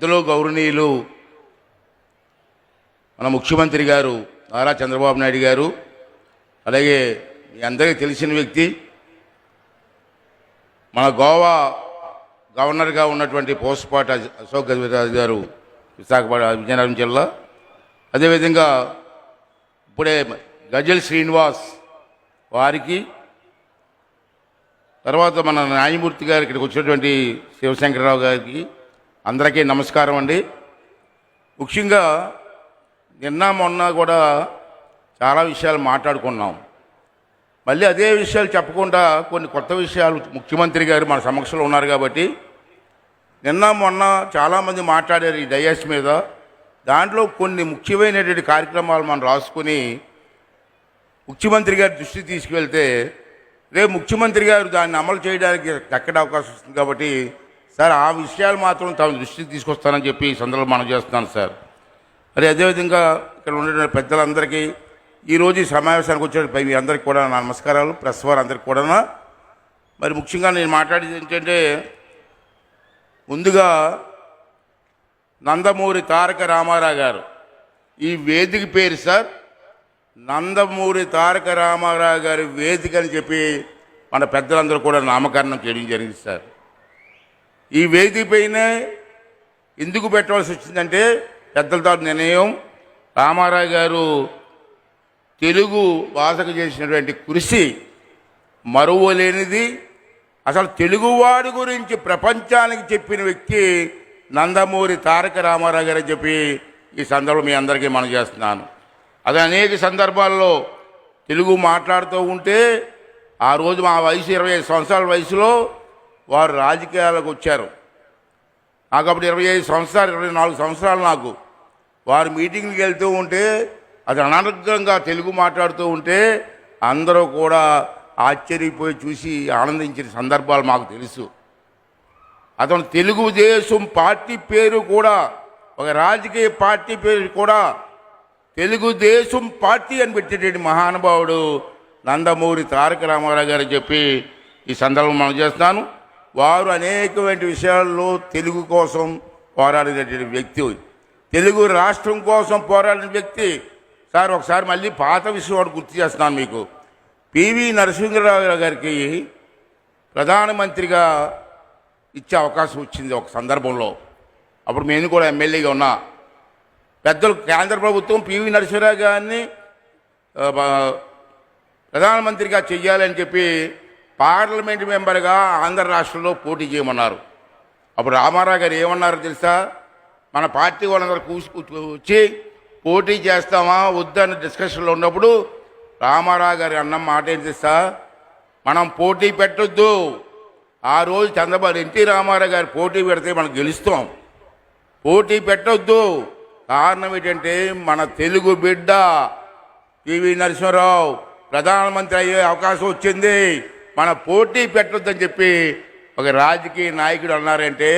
పెద్దలు గౌరవనీయులు మన ముఖ్యమంత్రి గారు నారా చంద్రబాబు నాయుడు గారు, అలాగే మీ అందరికీ తెలిసిన వ్యక్తి, మన గోవా గవర్నర్గా ఉన్నటువంటి పోస్పాటి అశోక్ గజపతిరాజు గారు, విశాఖపట్నం విజయనగరం జిల్లా. అదేవిధంగా ఇప్పుడే గజల్ శ్రీనివాస్ వారికి, తర్వాత మన న్యాయమూర్తి గారు ఇక్కడికి వచ్చినటువంటి శివశంకరరావు గారికి అందరికీ నమస్కారం అండి. ముఖ్యంగా నిన్న మొన్న కూడా చాలా విషయాలు మాట్లాడుకున్నాం. మళ్ళీ అదే విషయాలు చెప్పకుండా కొన్ని కొత్త విషయాలు ముఖ్యమంత్రి గారు మన సమక్షంలో ఉన్నారు కాబట్టి నిన్న మొన్న చాలామంది మాట్లాడారు ఈ డయాస్ మీద. దాంట్లో కొన్ని ముఖ్యమైనటువంటి కార్యక్రమాలు మనం రాసుకుని ముఖ్యమంత్రి గారి దృష్టికి తీసుకువెళ్తే రేపు ముఖ్యమంత్రి గారు దాన్ని అమలు చేయడానికి ఎక్కడ అవకాశం వస్తుంది కాబట్టి సార్ ఆ విషయాలు మాత్రం తమ దృష్టికి తీసుకొస్తానని చెప్పి ఈ సందర్భంలో మనం చేస్తున్నాను సార్. మరి అదేవిధంగా ఇక్కడ ఉండే పెద్దలందరికీ ఈరోజు ఈ సమావేశానికి వచ్చే మీ అందరికీ కూడా నా నమస్కారాలు, ప్రెస్ వారు అందరికీ కూడా. మరి ముఖ్యంగా నేను మాట్లాడేది ఏంటంటే, ముందుగా నందమూరి తారక రామారావు గారు, ఈ వేదిక పేరు సార్ నందమూరి తారక రామారావు గారి వేదిక అని చెప్పి మన పెద్దలందరూ కూడా నామకరణం చేయడం జరిగింది సార్. ఈ వేదిక పైనే ఎందుకు పెట్టవలసి వచ్చిందంటే పెద్దలతో నిర్ణయం, రామారావు గారు తెలుగు భాషకు చేసినటువంటి కృషి మరువలేనిది. అసలు తెలుగువాడి గురించి ప్రపంచానికి చెప్పిన వ్యక్తి నందమూరి తారక రామారావు గారు అని చెప్పి ఈ సందర్భంలో మీ అందరికీ మనం చేస్తున్నాను. అది అనేక సందర్భాల్లో తెలుగు మాట్లాడుతూ ఉంటే, ఆ రోజు మా వయసు 25 సంవత్సరాల వయసులో వారు రాజకీయాలకు వచ్చారు. నాకు అప్పుడు 25 సంవత్సరాలు 24 సంవత్సరాలు. నాకు వారు మీటింగ్కి వెళ్తూ ఉంటే అది అనర్గంగా తెలుగు మాట్లాడుతూ ఉంటే అందరూ కూడా ఆశ్చర్యపోయి చూసి ఆనందించిన సందర్భాలు మాకు తెలుసు. అతను తెలుగుదేశం పార్టీ పేరు కూడా, ఒక రాజకీయ పార్టీ పేరు కూడా తెలుగుదేశం పార్టీ అని పెట్టేటువంటి మహానుభావుడు నందమూరి తారక రామారావు గారు చెప్పి ఈ సందర్భం మనం చేస్తున్నాను. వారు అనేకమైన విషయాల్లో తెలుగు కోసం పోరాడినటువంటి వ్యక్తి, తెలుగు రాష్ట్రం కోసం పోరాడిన వ్యక్తి సార్. ఒకసారి మళ్ళీ పాత విషయం ఒకటి గుర్తు చేస్తున్నాను మీకు. పివి నరసింహరావు గారికి ప్రధానమంత్రిగా ఇచ్చే అవకాశం వచ్చింది ఒక సందర్భంలో. అప్పుడు నేను కూడా ఎమ్మెల్యేగా ఉన్నా. పెద్దలు కేంద్ర ప్రభుత్వం పివి నరసింహరావు గారిని ప్రధానమంత్రిగా చెయ్యాలని చెప్పి పార్లమెంట్ మెంబర్గా ఆంధ్ర రాష్ట్రంలో పోటీ చేయమన్నారు. అప్పుడు రామారావు గారు ఏమన్నారో తెలుసా? మన పార్టీ వాళ్ళందరూ వచ్చి పోటీ చేస్తామా వద్దని డిస్కషన్లో ఉన్నప్పుడు రామారావు గారి అన్న మాట ఏంటి తెలుసా? మనం పోటీ పెట్టొద్దు. ఆ రోజు చంద్రబాబు ఎన్టీ రామారావు గారు పోటీ పెడితే మనం గెలుస్తాం. పోటీ పెట్టొద్దు. కారణం ఏంటంటే మన తెలుగు బిడ్డ పివి నరసింహారావు ప్రధానమంత్రి అయ్యే అవకాశం వచ్చింది, మన పోటీ పెట్టొద్దని చెప్పి ఒక రాజకీయ నాయకుడు అన్నారంటే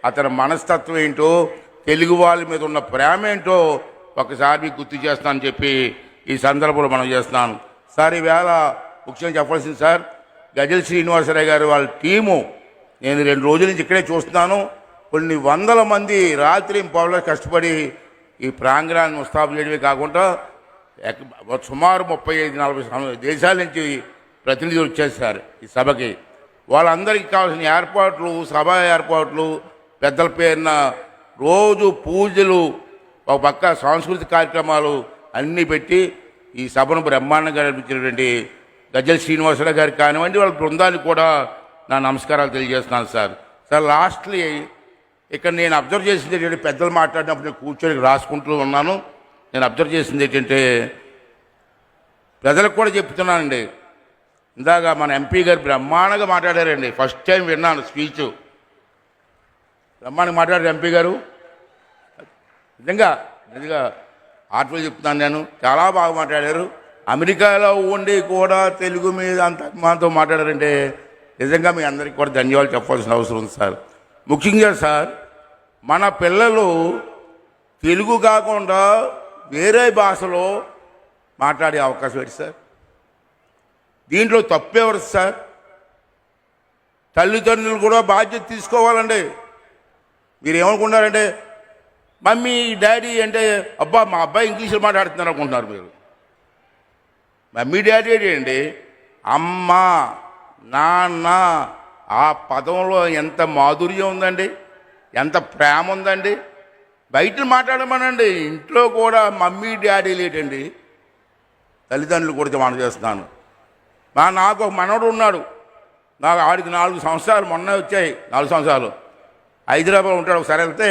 అతని మనస్తత్వం ఏంటో, తెలుగు వాళ్ళ మీద ఉన్న ప్రేమ ఏంటో ఒకసారి మీకు గుర్తు చేస్తానని చెప్పి ఈ సందర్భంలో మనం చేస్తున్నాను సార్. ఈవేళ ముఖ్యంగా చెప్పాల్సింది సార్, గజల్ శ్రీనివాసరావు గారు వాళ్ళ టీము, నేను 2 రోజుల నుంచి ఇక్కడే చూస్తున్నాను. కొన్ని వందల మంది రాత్రి పౌరులు కష్టపడి ఈ ప్రాంగణాన్ని ముస్తాబు చేయడమే కాకుండా సుమారు 35-40 దేశాల నుంచి ప్రతినిధులు వచ్చేసారు ఈ సభకి. వాళ్ళందరికీ కావాల్సిన ఏర్పాట్లు, సభ ఏర్పాట్లు, పెద్దల పేరున రోజు పూజలు, ఒక పక్క సాంస్కృతిక కార్యక్రమాలు అన్నీ పెట్టి ఈ సభను బ్రహ్మాండంగా నడిపించినటువంటి గజల్ శ్రీనివాసరావు గారికి కానివ్వండి, వాళ్ళ బృందానికి కూడా నా నమస్కారాలు తెలియజేస్తున్నాను సార్. సార్ లాస్ట్లీ ఇక్కడ నేను అబ్జర్వ్ చేసింది ఏంటంటే, పెద్దలు మాట్లాడినప్పుడు నేను కూర్చొని రాసుకుంటూ ఉన్నాను. నేను అబ్జర్వ్ చేసింది ఏంటంటే, ప్రజలకు కూడా చెప్తున్నానండి, ఇందాక మన ఎంపీ గారు బ్రహ్మాండంగా మాట్లాడారండి. ఫస్ట్ టైం విన్నాను స్పీచ్. బ్రహ్మాండంగా మాట్లాడారు ఎంపీ గారు. నిజంగా ఆర్టిఫుల్ చెప్తున్నాను నేను, చాలా బాగా మాట్లాడారు. అమెరికాలో ఉండి కూడా తెలుగు మీద అంత అభిమానంతో మాట్లాడారంటే నిజంగా మీ అందరికీ కూడా ధన్యవాదాలు చెప్పాల్సిన అవసరం ఉంది సార్. ముఖ్యంగా సార్, మన పిల్లలు తెలుగు కాకుండా వేరే భాషలో మాట్లాడే అవకాశం ఏంటి సార్? దీంట్లో తప్పేవారు సార్? తల్లిదండ్రులు కూడా బాధ్యత తీసుకోవాలండి. మీరు ఏమనుకుంటున్నారంటే మమ్మీ డాడీ అంటే అబ్బా మా అబ్బాయి ఇంగ్లీష్లో మాట్లాడుతున్నారు అనుకుంటున్నారు మీరు. మమ్మీ డాడీ ఏంటి? అమ్మ నాన్న, ఆ పదంలో ఎంత మాధుర్యం ఉందండి, ఎంత ప్రేమ ఉందండి. బయట మాట్లాడమనండి, ఇంట్లో కూడా మమ్మీ డాడీ లేటండి. తల్లిదండ్రులు కూడా మనం చేస్తున్నాను. నాకు ఒక మనవడు ఉన్నాడు, నాకు ఆడికి 4 సంవత్సరాలు మొన్న వచ్చాయి. 4 సంవత్సరాలు హైదరాబాద్ ఉంటాడు. ఒకసారి వెళ్తే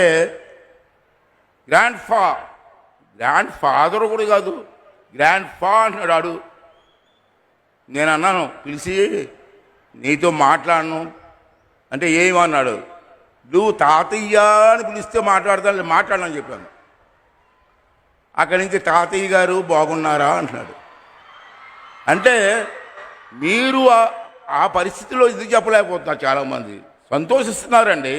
గ్రాండ్ ఫాదర్ కూడా కాదు, గ్రాండ్ ఫా అంటున్నాడు ఆడు. నేను అన్నాను, పిలిచి నీతో మాట్లాడను అంటే ఏమన్నాడు, నువ్వు తాతయ్య అని పిలిస్తే మాట్లాడతాను, మాట్లాడనని చెప్పాను. అక్కడి నుంచి తాతయ్య గారు బాగున్నారా అంటున్నాడు. అంటే మీరు ఆ పరిస్థితిలో ఇది చెప్పలేకపోతున్నారు. చాలామంది సంతోషిస్తున్నారండి,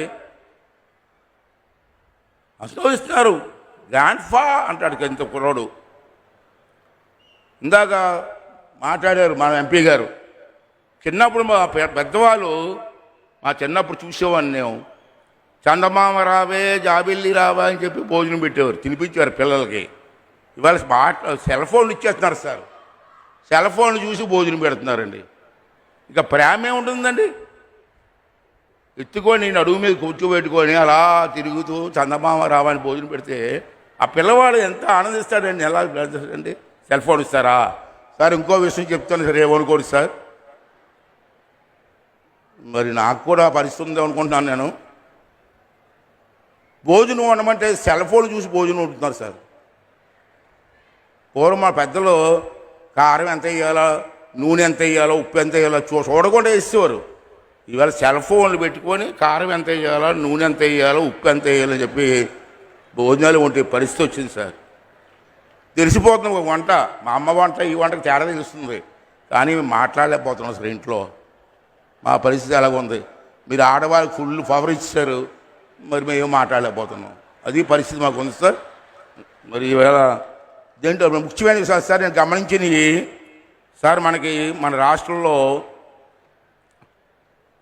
సంతోషిస్తున్నారు. గ్రాండ్ ఫా అంటాడు ఎంత కుర్రోడు. ఇందాక మాట్లాడారు మన ఎంపీ గారు. చిన్నప్పుడు మా పెద్దవాళ్ళు, మా చిన్నప్పుడు చూసేవాడిని నేను, చందమామ రావే జాబిల్లి రావా అని చెప్పి భోజనం పెట్టేవారు, తినిపించేవారు పిల్లలకి. ఇవాళ సెల్ ఫోన్లు ఇచ్చేస్తున్నారు సార్, సెల్ ఫోన్లు చూసి భోజనం పెడుతున్నారండి. ఇక ప్రేమ ఏముంటుందండి? ఎత్తుకొని నడుము మీద కూర్చోబెట్టుకొని అలా తిరుగుతూ చందమామ రావని భోజనం పెడితే ఆ పిల్లవాడు ఎంత ఆనందిస్తాడండి. ఎలా అండి సెల్ ఫోన్ ఇస్తారా సార్? ఇంకో విషయం చెప్తాను సార్, ఏమనుకోడు సార్. మరి నాకు కూడా పరిస్థితి ఉంది అనుకుంటున్నాను నేను. భోజనం వండమంటే సెల్ ఫోన్ చూసి భోజనం వండుతున్నారు సార్. పూర్వం మా పెద్దలు కారం ఎంత వేయాలో, నూనె ఎంత వేయాలో, ఉప్పు ఎంత వేయాలో చూడకుండా వేసేవారు. ఇవాళ సెల్ ఫోన్లు పెట్టుకొని కారం ఎంత వేయాలో, నూనె ఎంత వేయాలో, ఉప్పు ఎంత వేయాలని చెప్పి భోజనాలు వంటే పరిస్థితి వచ్చింది సార్. తెలిసిపోతుంది ఒక వంట, మా అమ్మ వంట ఈ వంటకు తేడా తెలుస్తుంది, కానీ మేము మాట్లాడలేకపోతున్నాం సార్ ఇంట్లో. మా పరిస్థితి ఎలాగ ఉంది. మీరు ఆడవాళ్ళకి ఫుల్ పవర్ ఇచ్చారు, మరి మేము మాట్లాడలేకపోతున్నాం. అది పరిస్థితి మాకు ఉంది సార్. మరి ఈవేళ దేంట్లో ముఖ్యమైన విషయాలు సార్ నేను గమనించినవి సార్, మనకి మన రాష్ట్రంలో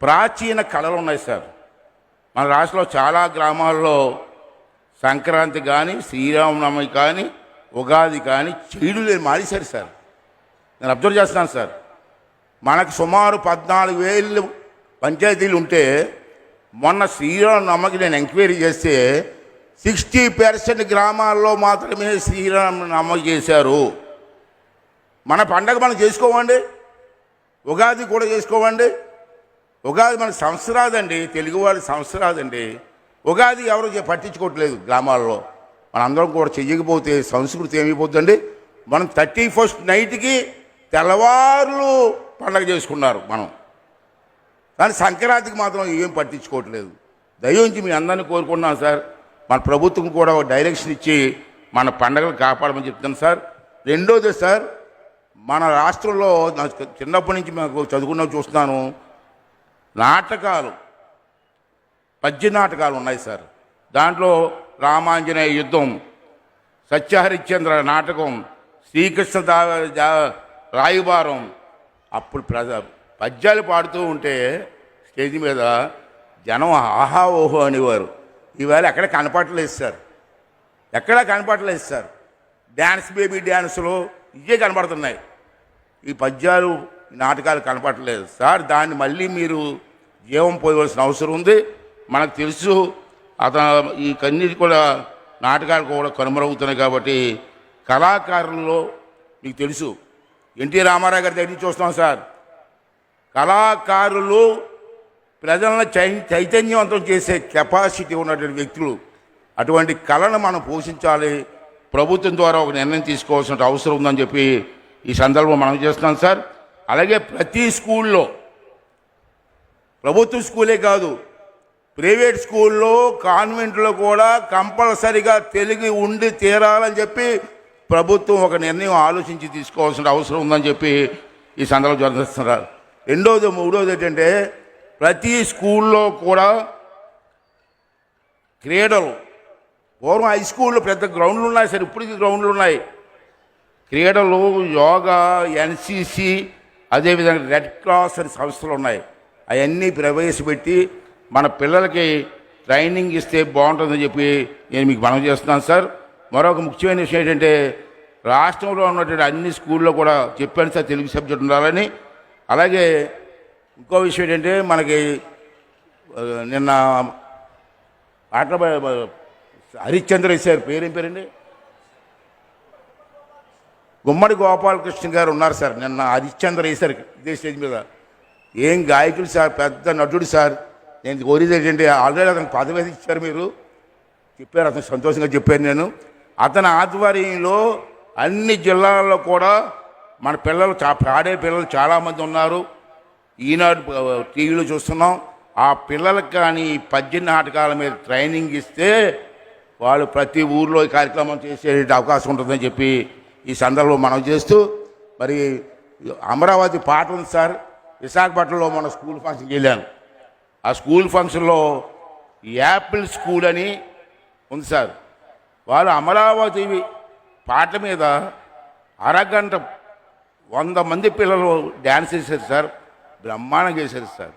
ప్రాచీన కళలు ఉన్నాయి సార్. మన రాష్ట్రంలో చాలా గ్రామాల్లో సంక్రాంతి కానీ, శ్రీరామనవమి కానీ, ఉగాది కానీ చేయడం లేదు, మానేశారు సార్. నేను అబ్జర్వ్ చేస్తున్నాను సార్. మనకు సుమారు 14,000 పంచాయతీలు ఉంటే మొన్న శ్రీరామనవమికి నేను ఎంక్వైరీ చేస్తే 60% గ్రామాల్లో మాత్రమే శ్రీరామనవమి చేశారు. మన పండగ మనం చేసుకోవండి, ఉగాది కూడా చేసుకోవండి. ఉగాది మన సంవత్సరాదండి, తెలుగువాడి సంవత్సరాదండి. ఉగాది ఎవరు పట్టించుకోవట్లేదు గ్రామాల్లో. మనందరం కూడా చెయ్యకపోతే సంస్కృతి ఏమైపోతుందండి. మనం 31st నైట్కి తెల్లవారులు పండగ చేసుకున్నారు మనం, కానీ సంక్రాంతికి మాత్రం ఏం పట్టించుకోవట్లేదు. దయించి మీ అందరినీ కోరుకుంటున్నాను సార్, మన ప్రభుత్వం కూడా ఒక డైరెక్షన్ ఇచ్చి మన పండగలు కాపాడమని చెప్తాను సార్. రెండోది సార్, మన రాష్ట్రంలో చిన్నప్పటి నుంచి మాకు చదువుకున్న చూస్తున్నాను, నాటకాలు, పద్య నాటకాలు ఉన్నాయి సార్. దాంట్లో రామాంజనేయ యుద్ధం, సత్యహరిశ్చంద్ర నాటకం, శ్రీకృష్ణ రాయబారం. అప్పుడు పద్యాలు పాడుతూ ఉంటే స్టేజ్ మీద జనం ఆహా ఓహో అనేవారు. ఈవేళ ఎక్కడ కనపడలేదు సార్, ఎక్కడా కనపడలేదు సార్. డ్యాన్స్ బేబీ డ్యాన్సులు ఇవే కనపడుతున్నాయి, ఈ పద్యాలు నాటకాలు కనపడలేదు సార్. దాన్ని మళ్ళీ మీరు జీవం పోయవలసిన అవసరం ఉంది. మనకు తెలుసు ఈ కన్నీటి కూడా నాటకాలు కూడా కనుమరుగవుతున్నాయి. కాబట్టి కళాకారుల్లో మీకు తెలుసు, ఎన్టీ రామారావు గారి దగ్గర చూస్తున్నాం సార్. కళాకారులు ప్రజలను చైతన్యవంతం చేసే కెపాసిటీ ఉన్నటువంటి వ్యక్తులు. అటువంటి కళను మనం పోషించాలి. ప్రభుత్వం ద్వారా ఒక నిర్ణయం తీసుకోవాల్సిన అవసరం ఉందని చెప్పి ఈ సందర్భంలో మనం చేస్తున్నాం సార్. అలాగే ప్రతి స్కూల్లో, ప్రభుత్వ స్కూలే కాదు, ప్రైవేట్ స్కూల్లో, కాన్వెంట్లో కూడా కంపల్సరిగా తెలుగు ఉండి తీరాలని చెప్పి ప్రభుత్వం ఒక నిర్ణయం ఆలోచించి తీసుకోవాల్సిన అవసరం ఉందని చెప్పి ఈ సందర్భంలో జరిగిస్తున్నారు. రెండోది మూడోది ఏంటంటే, ప్రతి స్కూల్లో కూడా క్రీడలు, పూర్వం హై స్కూల్లో పెద్ద గ్రౌండ్లు ఉన్నాయి సార్, ఇప్పటికీ గ్రౌండ్లు ఉన్నాయి. క్రీడలు, యోగా, ఎన్సిసి, అదేవిధంగా రెడ్ క్రాస్ అనే సంస్థలు ఉన్నాయి. అవన్నీ ప్రవేశపెట్టి మన పిల్లలకి ట్రైనింగ్ ఇస్తే బాగుంటుందని చెప్పి నేను మీకు మనవి చేస్తున్నాను సార్. మరొక ముఖ్యమైన విషయం ఏంటంటే రాష్ట్రంలో ఉన్నటువంటి అన్ని స్కూల్లో కూడా చెప్పాను సార్ తెలుగు సబ్జెక్ట్ ఉండాలని. అలాగే ఇంకో విషయం ఏంటంటే మనకి నిన్న హరిశ్చంద్ర సార్ పేరేం పేరండి, గుమ్మడి గోపాలకృష్ణ గారు ఉన్నారు సార్. నిన్న హరిశ్చంద్ర వేశారు ఇదే స్టేజ్ మీద. ఏం గాయకుడు సార్, పెద్ద నటుడు సార్. నేను కోరేది ఏంటంటే ఆల్రెడీ అతనికి పదవి ఇచ్చారు, మీరు చెప్పారు, అతను సంతోషంగా చెప్పాను నేను. అతని ఆధ్వర్యంలో అన్ని జిల్లాల్లో కూడా మన పిల్లలు పాడే పిల్లలు చాలామంది ఉన్నారు. ఈనాడు టీవీలో చూస్తున్నాం. ఆ పిల్లలకు కానీ పద్య నాటకాల మీద ట్రైనింగ్ ఇస్తే వాళ్ళు ప్రతి ఊర్లో ఈ కార్యక్రమం చేసే అవకాశం ఉంటుందని చెప్పి ఈ సందర్భంలో మనం చేస్తూ, మరి అమరావతి పాట ఉంది సార్. విశాఖపట్నంలో మన స్కూల్ ఫంక్షన్కి వెళ్ళాను. ఆ స్కూల్ ఫంక్షన్లో యాపిల్ స్కూల్ అని ఉంది సార్. వాళ్ళు అమరావతి పాట మీద అరగంట 100 మంది పిల్లలు డ్యాన్స్ చేశారు సార్. బ్రహ్మాండంగా చేశారు సార్.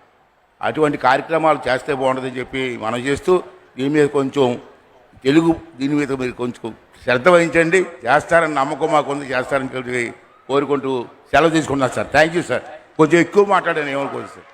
అటువంటి కార్యక్రమాలు చేస్తే బాగుంటుందని చెప్పి మనం చేస్తూ, దీని మీద కొంచెం దీని మీద మీరు కొంచెం శ్రద్ధ వహించండి. చేస్తారని నమ్మకం మాకు ఉంది, చేస్తారని కోరుకుంటూ సెలవు తీసుకున్నాను సార్. Thank you sir. కొంచెం ఎక్కువ మాట్లాడాను, ఏమనుకోండి సార్.